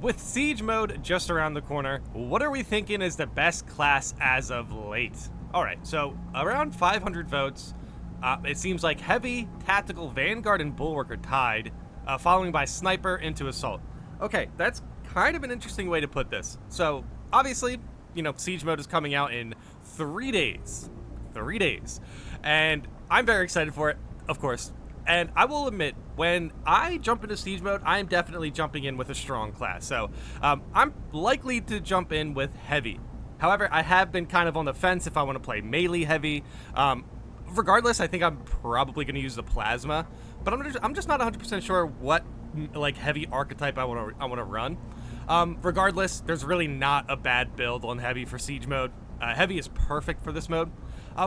With Siege mode just around the corner, what are we thinking is the best class as of late? Alright, so around 500 votes, it seems like Heavy, Tactical, Vanguard, and Bulwark are tied, following by Sniper into Assault. Okay, that's kind of an interesting way to put this. So, obviously, you know, Siege mode is coming out in 3 days. 3 days. And I'm very excited for it, of course. And I will admit, when I jump into Siege mode, I am definitely jumping in with a strong class. So, I'm likely to jump in with Heavy. However, I have been kind of on the fence if I want to play melee Heavy. Regardless, I think I'm probably going to use the Plasma. But I'm just not 100% sure what, like, Heavy archetype I want to run. Regardless, there's really not a bad build on Heavy for Siege mode. Heavy is perfect for this mode.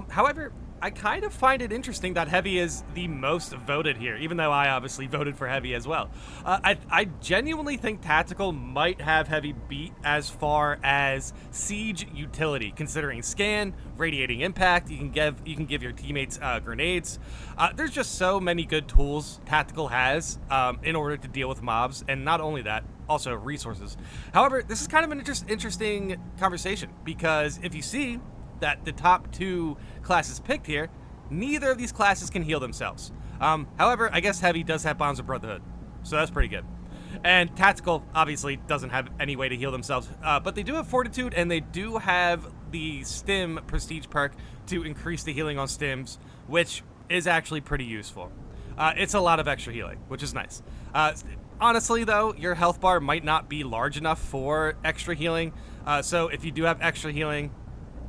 However, I kind of find it interesting that Heavy is the most voted here, even though I obviously voted for Heavy as well. I genuinely think Tactical might have Heavy beat as far as Siege utility, considering scan, radiating impact. You can give your teammates grenades. There's just so many good tools Tactical has in order to deal with mobs, and not only that, also resources. However, this is kind of an interesting conversation, because if you see that the top 2 classes picked here, neither of these classes can heal themselves. However, I guess Heavy does have Bonds of Brotherhood, so that's pretty good. And Tactical obviously doesn't have any way to heal themselves, but they do have Fortitude, and they do have the Stim Prestige perk to increase the healing on Stims, which is actually pretty useful. It's a lot of extra healing, which is nice. Honestly, though, your health bar might not be large enough for extra healing, so if you do have extra healing,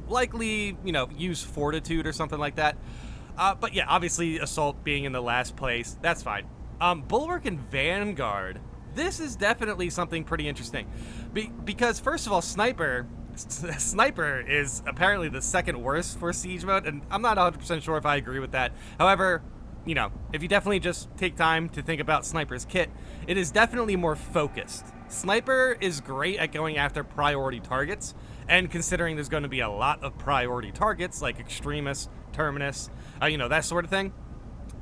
likely, you know, use Fortitude or something like that. But yeah, obviously Assault being in the last place, that's fine. Bulwark and Vanguard, this is definitely something pretty interesting. Because first of all, Sniper is apparently the second worst for Siege mode, and I'm not 100% sure if I agree with that. However, you know, if you definitely just take time to think about Sniper's kit, it is definitely more focused. Sniper is great at going after priority targets, and considering there's going to be a lot of priority targets like Extremis, Terminus, you know, that sort of thing,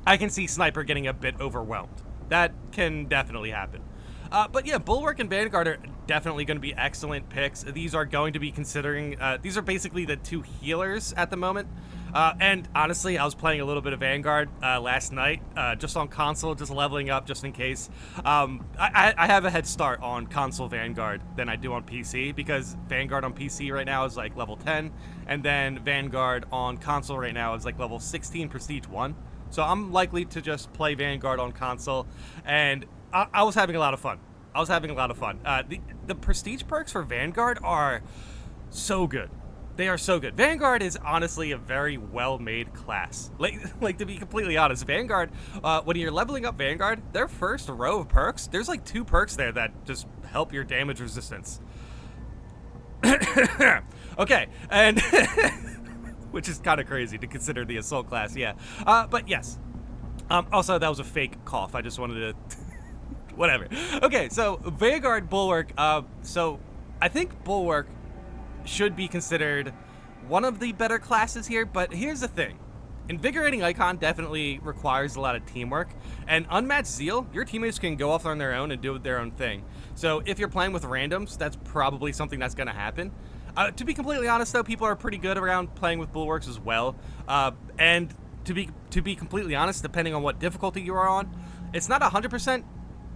I can see Sniper getting a bit overwhelmed. That can definitely happen. But yeah, Bulwark and Vanguard are definitely going to be excellent picks. These are going to be considering, these are basically the 2 healers at the moment. And honestly, I was playing a little bit of Vanguard last night, just on console, just leveling up just in case. I have a head start on console Vanguard than I do on PC, because Vanguard on PC right now is like level 10, and then Vanguard on console right now is like level 16 Prestige 1. So I'm likely to just play Vanguard on console, and I was having a lot of fun. The Prestige perks for Vanguard are so good. They are so good. Vanguard is honestly a very well-made class. Like, to be completely honest, Vanguard, when you're leveling up Vanguard, their first row of perks, there's like 2 perks there that just help your damage resistance. Okay, and which is kind of crazy to consider the Assault class, yeah. But yes. Also, that was a fake cough. I just wanted to... Whatever. Okay, so Vanguard, Bulwark. So I think Bulwark should be considered one of the better classes here, but here's the thing. Invigorating Icon definitely requires a lot of teamwork, and Unmatched Zeal, your teammates can go off on their own and do their own thing. So if you're playing with randoms, that's probably something that's going to happen. To be completely honest, though, people are pretty good around playing with Bulwarks as well. And to be completely honest, depending on what difficulty you are on, it's not 100%.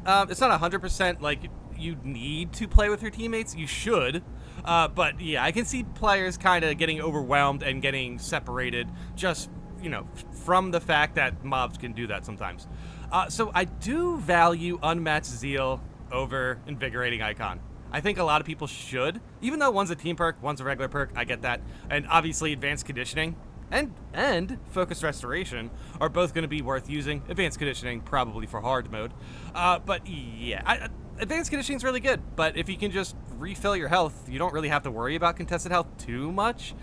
It's not 100% like you need to play with your teammates. You should. But yeah, I can see players kind of getting overwhelmed and getting separated just, you know, from the fact that mobs can do that sometimes. So I do value Unmatched Zeal over Invigorating Icon. I think a lot of people should, even though one's a team perk, one's a regular perk, I get that. And obviously Advanced Conditioning and Focused Restoration are both going to be worth using. Advanced Conditioning probably for hard mode. But yeah, Advanced Conditioning is really good, but if you can just refill your health, you don't really have to worry about contested health too much.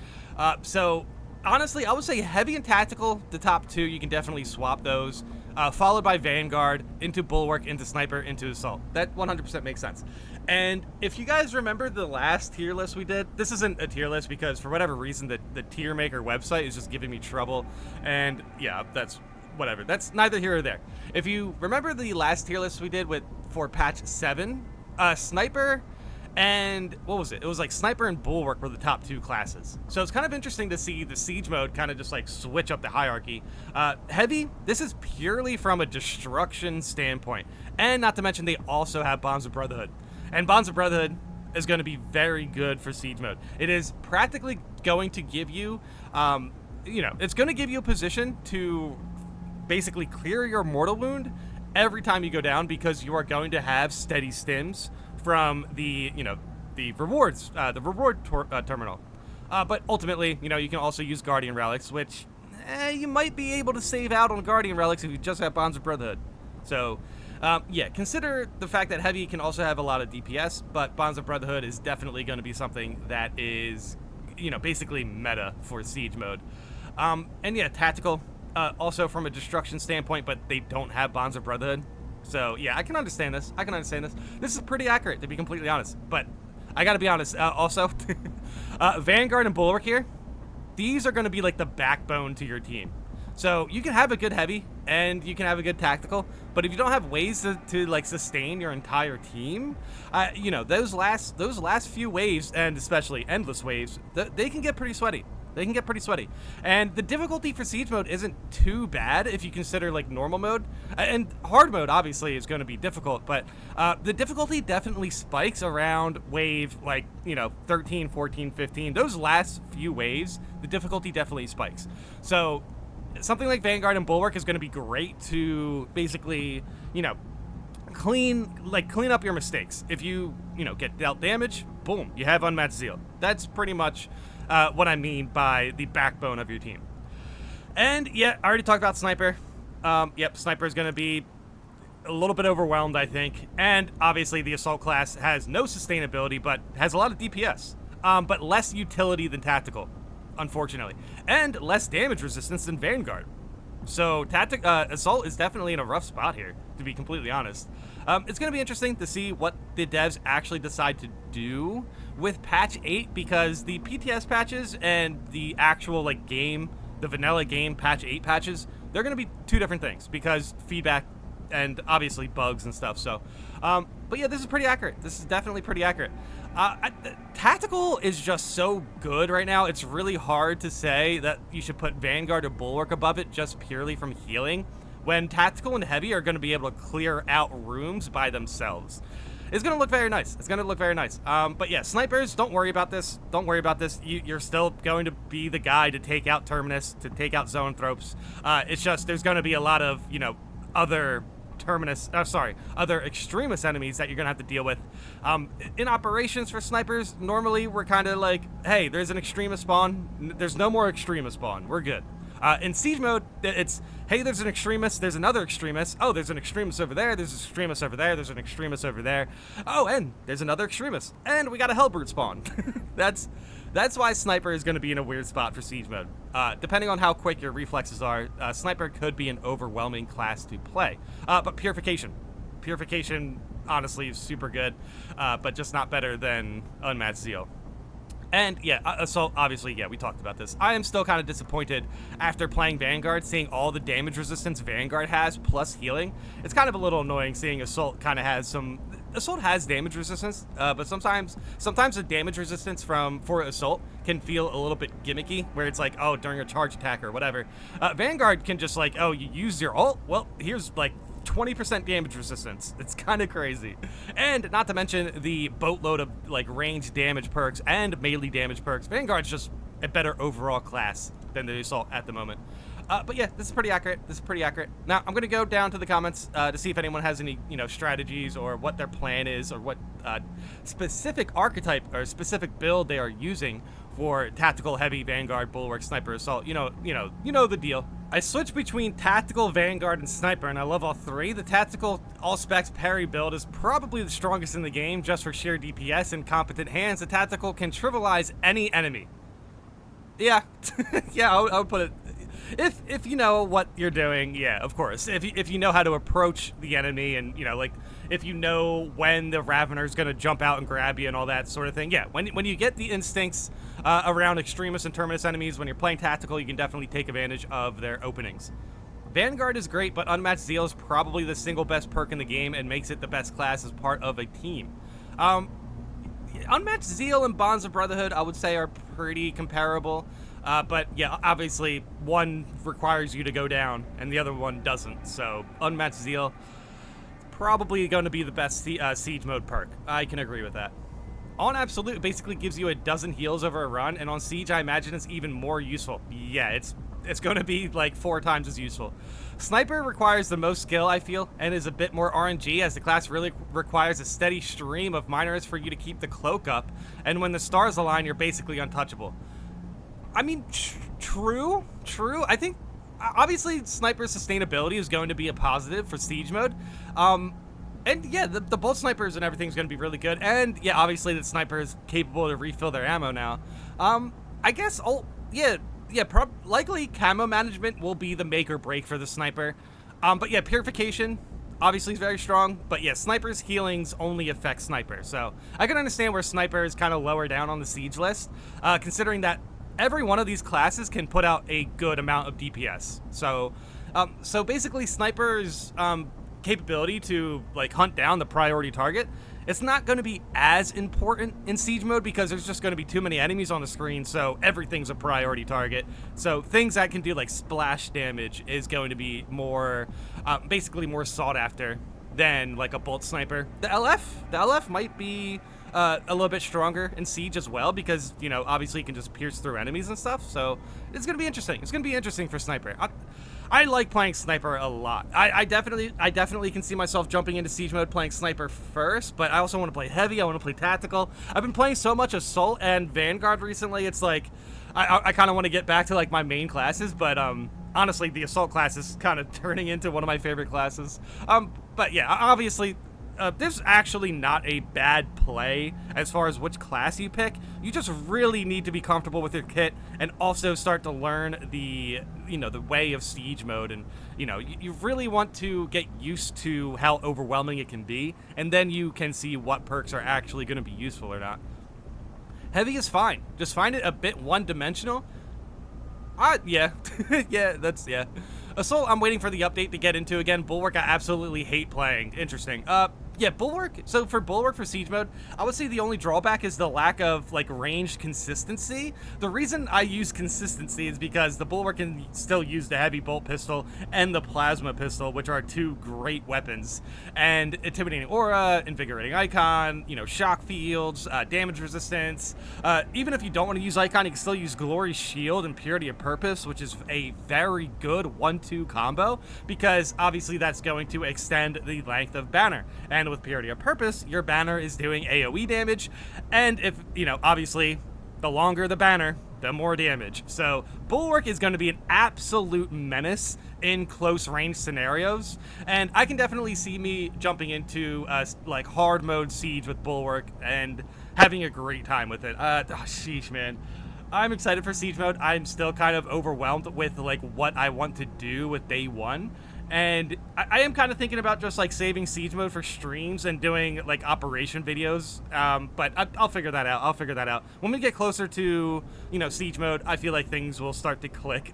So honestly, I would say Heavy and Tactical, the top 2, you can definitely swap those. Followed by Vanguard, into Bulwark, into Sniper, into Assault. That 100% makes sense. And if you guys remember the last tier list we did, this isn't a tier list because for whatever reason the tier maker website is just giving me trouble. And yeah, that's whatever. That's neither here or there. If you remember the last tier list we did for patch 7, Sniper and what was it? It was like Sniper and Bulwark were the top 2 classes. So it's kind of interesting to see the Siege mode kind of just like switch up the hierarchy. Heavy, this is purely from a destruction standpoint. And not to mention they also have Bonds of Brotherhood. And Bonds of Brotherhood is going to be very good for Siege mode. It is practically going to give you, it's going to give you a position to basically clear your mortal wound every time you go down, because you are going to have steady stims from the rewards, the reward terminal. But ultimately, you can also use Guardian Relics, which you might be able to save out on Guardian Relics if you just have Bonds of Brotherhood. So, yeah, consider the fact that Heavy can also have a lot of DPS, but Bonds of Brotherhood is definitely going to be something that is, basically meta for Siege mode. And yeah, Tactical, also from a destruction standpoint, but they don't have Bonds of Brotherhood. So, yeah, I can understand this. This is pretty accurate, to be completely honest. But I gotta be honest, also, Vanguard and Bulwark here, these are gonna be like the backbone to your team. So you can have a good Heavy, and you can have a good Tactical, but if you don't have ways to like, sustain your entire team, those last few waves, and especially endless waves, they can get pretty sweaty. And the difficulty for Siege mode isn't too bad if you consider like normal mode. And hard mode obviously is going to be difficult, but the difficulty definitely spikes around wave 13, 14, 15. Those last few waves, the difficulty definitely spikes. So something like Vanguard and Bulwark is going to be great to basically, clean up your mistakes. If you, get dealt damage, boom, you have Unmatched Zeal. That's pretty much what I mean by the backbone of your team. And yeah, I already talked about Sniper. Yep, Sniper is going to be a little bit overwhelmed, I think. And obviously the Assault class has no sustainability, but has a lot of DPS. But less utility than Tactical, unfortunately. And less damage resistance than Vanguard. So Assault is definitely in a rough spot here, to be completely honest. It's going to be interesting to see what the devs actually decide to do with patch 8, because the PTS patches and the actual game, the vanilla game patch 8 patches, they're going to be 2 different things, because feedback and obviously bugs and stuff. So, but yeah, this is pretty accurate. This is definitely pretty accurate. Tactical is just so good right now. It's really hard to say that you should put Vanguard or Bulwark above it just purely from healing, when Tactical and Heavy are going to be able to clear out rooms by themselves. It's going to look very nice. But yeah, Snipers, don't worry about this. You're still going to be the guy to take out Terminus, to take out Zoanthropes. It's just there's going to be a lot of, other other extremist enemies that you're going to have to deal with. In operations for Snipers, normally we're kind of like, hey, there's an extremist spawn. There's no more extremist spawn. We're good. In Siege mode, it's, hey, there's an extremist, there's another extremist, oh, there's an extremist over there, there's an extremist over there, there's an extremist over there, oh, and there's another extremist, and we got a Hellbrute spawn. That's why Sniper is going to be in a weird spot for Siege mode. Depending on how quick your reflexes are, Sniper could be an overwhelming class to play. But Purification, honestly, is super good, but just not better than Unmatched Zeal. And yeah, Assault, obviously, yeah, we talked about this. I am still kind of disappointed after playing Vanguard, seeing all the damage resistance Vanguard has, plus healing. It's kind of a little annoying seeing Assault kind of has some... Assault has damage resistance, but sometimes the damage resistance for Assault can feel a little bit gimmicky, where it's like, oh, during a charge attack or whatever. Vanguard can just like, oh, you use your ult? Well, here's like 20% damage resistance. It's kind of crazy. And not to mention the boatload of like range damage perks and melee damage perks. Vanguard's just a better overall class than the Assault at the moment. But yeah, this is pretty accurate. Now, I'm going to go down to the comments to see if anyone has any, strategies or what their plan is, or what specific archetype or specific build they are using for Tactical, Heavy, Vanguard, Bulwark, Sniper, Assault. You know the deal. I switch between Tactical, Vanguard, and Sniper, and I love all 3. The Tactical all-specs parry build is probably the strongest in the game, just for sheer DPS and competent hands. The Tactical can trivialize any enemy. Yeah, yeah, I would put it... If you know what you're doing, yeah, of course. If you know how to approach the enemy, and if you know when the Ravener's gonna jump out and grab you and all that sort of thing, yeah. When you get the instincts around extremist and terminus enemies, when you're playing Tactical, you can definitely take advantage of their openings. Vanguard is great, but Unmatched Zeal is probably the single best perk in the game and makes it the best class as part of a team. Um, Unmatched Zeal and Bonds of Brotherhood, I would say, are pretty comparable. But yeah, obviously, one requires you to go down, and the other one doesn't. So, Unmatched Zeal, probably going to be the best siege mode perk. I can agree with that. On Absolute, it basically gives you a dozen heals over a run, and on Siege, I imagine it's even more useful. Yeah, it's going to be like 4 times as useful. Sniper requires the most skill, I feel, and is a bit more RNG, as the class really requires a steady stream of minors for you to keep the cloak up, and when the stars align, you're basically untouchable. I mean, true. I think, obviously, Sniper sustainability is going to be a positive for Siege mode. And yeah, the bolt snipers and everything's going to be really good. And yeah, obviously the sniper is capable to refill their ammo now. I guess, likely camo management will be the make or break for the sniper. But yeah, purification obviously is very strong. But yeah, sniper's healings only affect sniper. So I can understand where sniper is kind of lower down on the siege list, considering that every one of these classes can put out a good amount of DPS. So basically sniper's capability to like hunt down the priority target, it's not going to be as important in siege mode because there's just going to be too many enemies on the screen, so everything's a priority target. So things that can do like splash damage is going to be more basically more sought after than like a bolt sniper. The LF might be a little bit stronger in siege as well because, you know, obviously you can just pierce through enemies and stuff, so it's going to be interesting. It's going to be interesting for sniper. I like playing sniper a lot. I definitely can see myself jumping into siege mode playing sniper first, but I also want to play heavy. I want to play tactical. I've been playing so much assault and Vanguard recently. It's like I kind of want to get back to like my main classes, but honestly, the assault class is kind of turning into one of my favorite classes. But yeah, obviously, this is actually not a bad play as far as which class you pick. You just really need to be comfortable with your kit and also start to learn the way of siege mode, and you really want to get used to how overwhelming it can be, and then you can see what perks are actually going to be useful or not. Heavy is fine. Just find it a bit one-dimensional. Yeah. Yeah. Assault, I'm waiting for the update to get into again. Bulwark, I absolutely hate playing. Interesting. Yeah, Bulwark. So for Bulwark for siege mode, I would say the only drawback is the lack of like ranged consistency. The reason I use consistency is because the Bulwark can still use the heavy bolt pistol and the plasma pistol, which are 2 great weapons. And intimidating aura, invigorating icon, shock fields, damage resistance. Even if you don't want to use icon, you can still use glory shield and purity of purpose, which is a very good 1-2 combo because obviously that's going to extend the length of banner. And with purity of purpose, your banner is doing AoE damage, and if obviously the longer the banner, the more damage. So Bulwark is going to be an absolute menace in close range scenarios, and I can definitely see me jumping into like hard mode siege with Bulwark and having a great time with it. Sheesh, man. I'm excited for siege mode. I'm still kind of overwhelmed with like what I want to do with day 1. And I am kind of thinking about just like saving siege mode for streams and doing like operation videos. But I'll figure that out. When we get closer to, siege mode, I feel like things will start to click.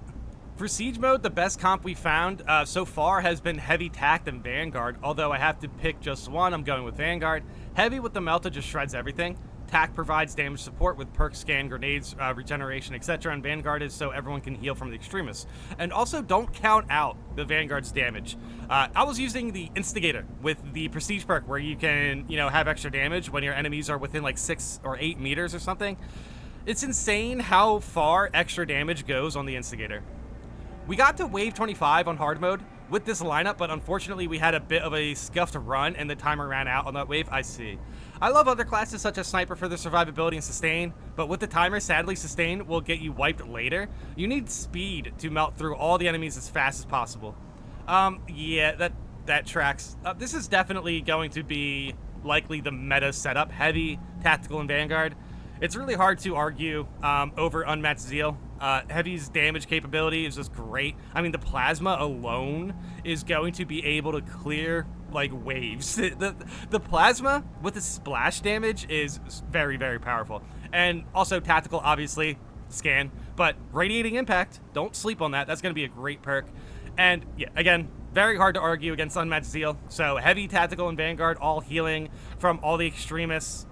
For siege mode, the best comp we found so far has been heavy tact and Vanguard. Although I have to pick just one, I'm going with Vanguard. Heavy with the Melta just shreds everything. Tac provides damage support with perks, scan, grenades, regeneration, etc. And Vanguard is so everyone can heal from the extremists. And also, don't count out the Vanguard's damage. I was using the Instigator with the Prestige perk where you can, have extra damage when your enemies are within like 6 or 8 meters or something. It's insane how far extra damage goes on the Instigator. We got to wave 25 on hard mode with this lineup, but unfortunately we had a bit of a scuffed run and the timer ran out on that wave. I see. I love other classes such as Sniper for their survivability and sustain, but with the timer, sadly sustain will get you wiped later. You need speed to melt through all the enemies as fast as possible. Yeah, that tracks. This is definitely going to be likely the meta setup, heavy, tactical, and Vanguard. It's really hard to argue over Unmatched Zeal. Heavy's damage capability is just great. I mean, the plasma alone is going to be able to clear like waves. The plasma with the splash damage is very, very powerful. And also tactical, obviously, scan. But radiating impact, don't sleep on that. That's going to be a great perk. And yeah, again, very hard to argue against Unmatched Zeal. So heavy, tactical, and Vanguard, all healing from all the extremists.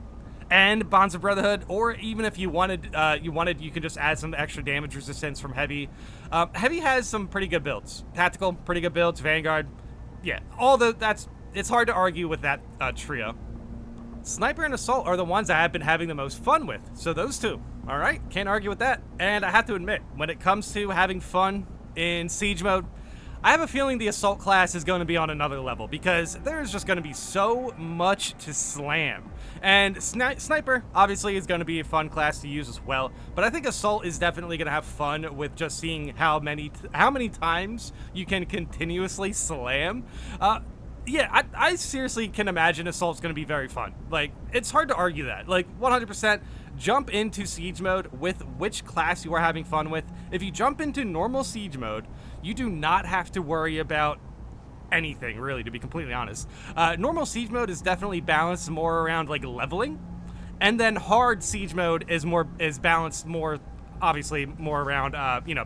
And Bonds of Brotherhood, or even if you wanted, you could just add some extra damage resistance from Heavy. Heavy has some pretty good builds. Tactical, pretty good builds. Vanguard, yeah, it's hard to argue with that trio. Sniper and Assault are the ones I have been having the most fun with, so those two, all right, can't argue with that. And I have to admit, when it comes to having fun in Siege mode, I have a feeling the Assault class is going to be on another level because there's just going to be so much to slam. And Sniper, obviously, is going to be a fun class to use as well, but I think Assault is definitely going to have fun with just seeing how many times you can continuously slam. Yeah, I seriously can imagine Assault's going to be very fun. Like, it's hard to argue that. Like, 100%, jump into Siege mode with which class you are having fun with. If you jump into normal Siege mode, you do not have to worry about anything, really, to be completely honest. Normal Siege mode is definitely balanced more around, like, leveling. And then hard Siege mode is balanced more, obviously, more around,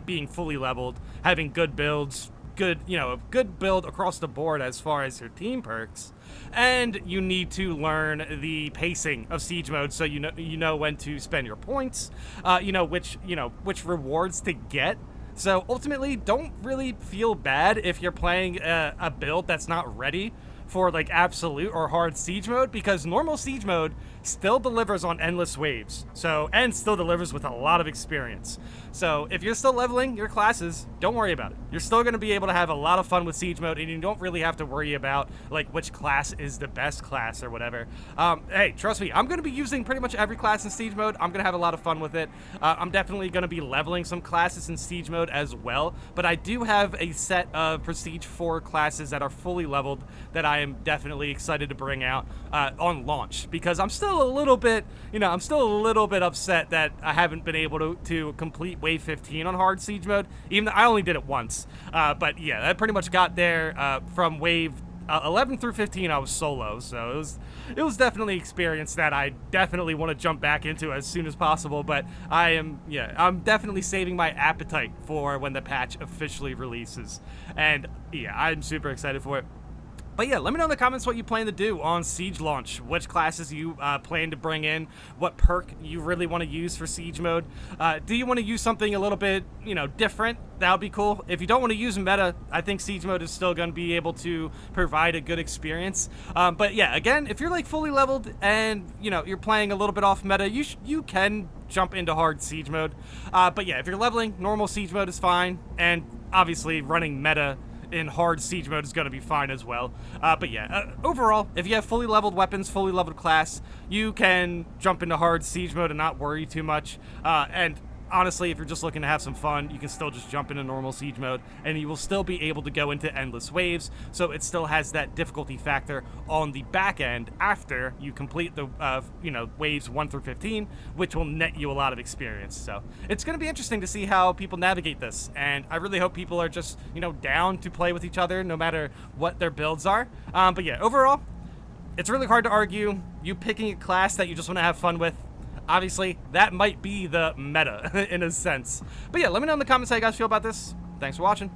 being fully leveled, having good builds, a good build across the board as far as your team perks, and you need to learn the pacing of Siege mode so you know when to spend your points, which rewards to get. So ultimately, don't really feel bad if you're playing a build that's not ready for like absolute or hard Siege mode, because normal Siege mode still delivers on endless waves, and still delivers with a lot of experience. So if you're still leveling your classes, don't worry about it. You're still going to be able to have a lot of fun with Siege mode, and you don't really have to worry about like which class is the best class or whatever. Hey, trust me, I'm going to be using pretty much every class in Siege mode. I'm going to have a lot of fun with it. I'm definitely going to be leveling some classes in Siege mode as well, but I do have a set of Prestige 4 classes that are fully leveled that I am definitely excited to bring out on launch, because I'm still a little bit upset that I haven't been able to complete Wave 15 on hard Siege mode, even though I only did it once. But yeah, I pretty much got there from Wave 11 through 15. I was solo, so it was definitely an experience that I definitely want to jump back into as soon as possible. But I'm definitely saving my appetite for when the patch officially releases, and yeah, I'm super excited for it. But yeah, let me know in the comments what you plan to do on Siege launch, which classes you plan to bring in, what perk you really want to use for Siege mode. Do you want to use something a little bit, different? That would be cool. If you don't want to use meta, I think Siege mode is still going to be able to provide a good experience. But yeah, again, if you're like fully leveled and, you're playing a little bit off meta, you can jump into hard Siege mode. But yeah, if you're leveling, normal Siege mode is fine. And obviously running meta in hard Siege mode is going to be fine as well. But yeah, overall, if you have fully leveled weapons, fully leveled class, you can jump into hard Siege mode and not worry too much. And honestly, if you're just looking to have some fun, you can still just jump into normal Siege mode, and you will still be able to go into endless waves, so it still has that difficulty factor on the back end after you complete the, waves 1 through 15, which will net you a lot of experience. So it's going to be interesting to see how people navigate this, and I really hope people are just, down to play with each other no matter what their builds are. But yeah, overall, it's really hard to argue. You picking a class that you just want to have fun with, obviously, that might be the meta in a sense. But yeah, let me know in the comments how you guys feel about this. Thanks for watching.